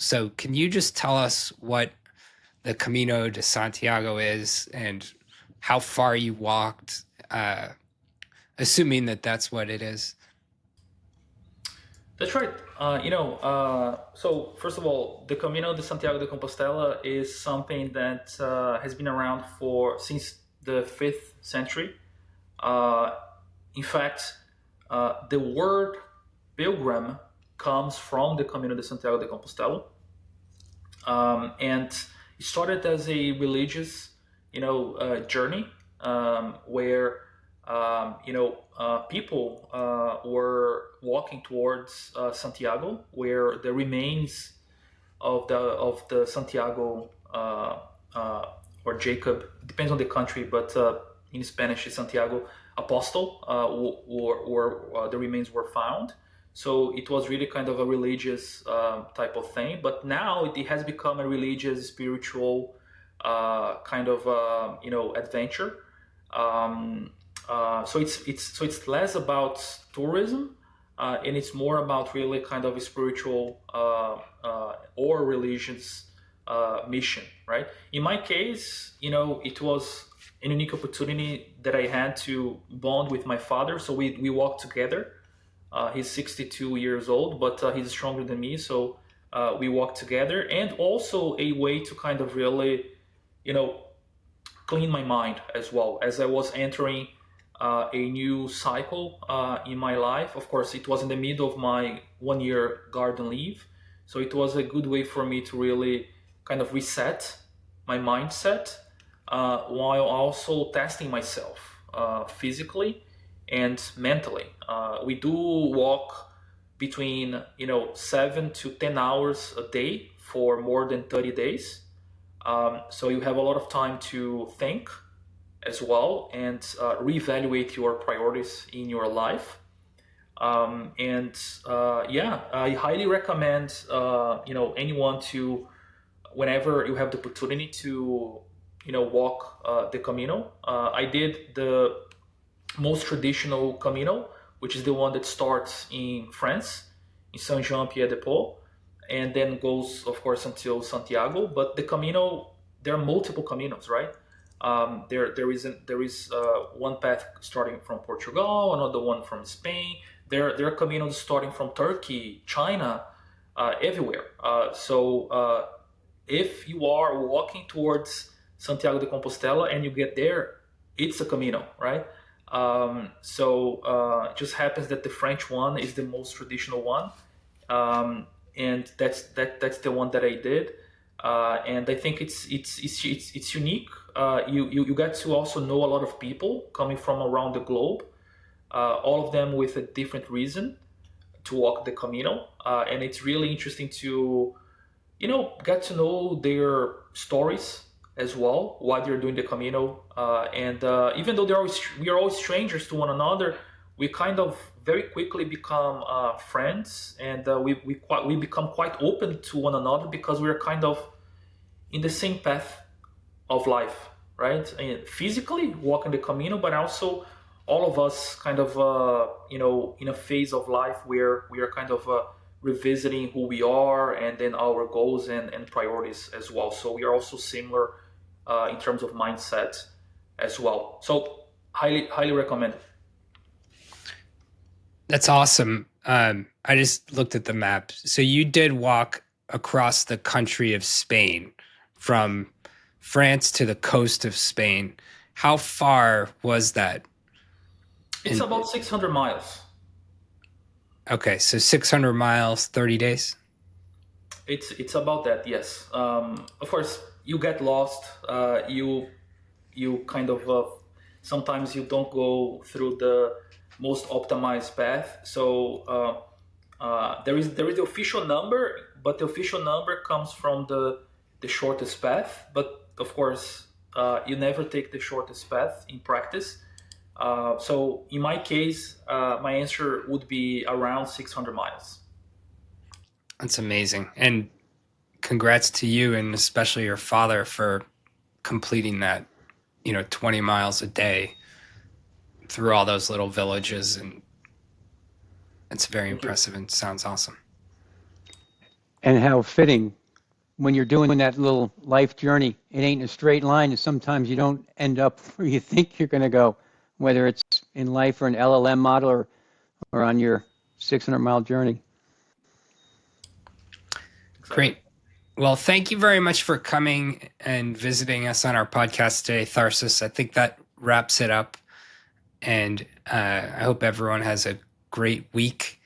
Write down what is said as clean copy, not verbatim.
So can you just tell us what the Camino de Santiago is and how far you walked, assuming that that's what it is? That's right. So first of all, the Camino de Santiago de Compostela is something that has been around for since the 5th century. Uh, in fact, the word pilgrim comes from the Camino de Santiago de Compostela, and it started as a religious, journey where people were walking towards Santiago, where the remains of the Santiago or Jacob, depends on the country, but in Spanish it's Santiago Apostle, or the remains were found. So it was really kind of a religious type of thing, but now it has become a religious, spiritual kind of adventure. Um, so it's less about tourism, and it's more about really kind of a spiritual or religious mission, right? In my case, it was an unique opportunity that I had to bond with my father. So we walked together. He's 62 years old, but he's stronger than me. So we walked together, and also a way to kind of really, you know, clean my mind as well as I was entering a new cycle in my life. Of course, it was in the middle of my 1 year garden leave, so it was a good way for me to really kind of reset my mindset while also testing myself physically and mentally. We do walk between 7 to 10 hours a day for more than 30 days. So you have a lot of time to think as well and reevaluate your priorities in your life. And Yeah, I highly recommend anyone to, whenever you have the opportunity to walk the Camino. I did the most traditional Camino, which is the one that starts in France, in Saint-Jean-Pied-de-Port, and then goes, of course, until Santiago. But the Camino, there are multiple Caminos, right? There is one path starting from Portugal, another one from Spain. There are Caminos starting from Turkey, China, everywhere. If you are walking towards Santiago de Compostela and you get there, it's a Camino, right? It just happens that the French one is the most traditional one, and that's the one that I did. And I think it's unique. You get to also know a lot of people coming from around the globe, all of them with a different reason to walk the Camino, and it's really interesting to get to know their stories as well, why they're doing the Camino. And Even though we are all strangers to one another, we kind of very quickly become friends, and we become quite open to one another because we're kind of in the same path of life, right? And physically walking the Camino, but also all of us kind of in a phase of life where we are kind of revisiting who we are and then our goals and priorities as well. So we are also similar in terms of mindset as well. So highly recommend it. That's awesome. I just looked at the map. So you did walk across the country of Spain from France to the coast of Spain. How far was that? It's In, about 600 miles. okay, so 600 miles, 30 days? It's about that, yes. Of course, you get lost. You kind of sometimes you don't go through the most optimized path. So there is the official number, but the official number comes from the shortest path. But of course, you never take the shortest path in practice. So in my case, my answer would be around 600 miles. That's amazing. And congrats to you and especially your father for completing that, 20 miles a day through all those little villages. And it's very Thank you. impressive and sounds awesome. And how fitting when you're doing that little life journey, it ain't a straight line, and sometimes you don't end up where you think you're going to go, whether it's in life or an LLM model or on your 600-mile journey. Exactly. Great. Well, thank you very much for coming and visiting us on our podcast today, Thársis. I think that wraps it up. And I hope everyone has a great week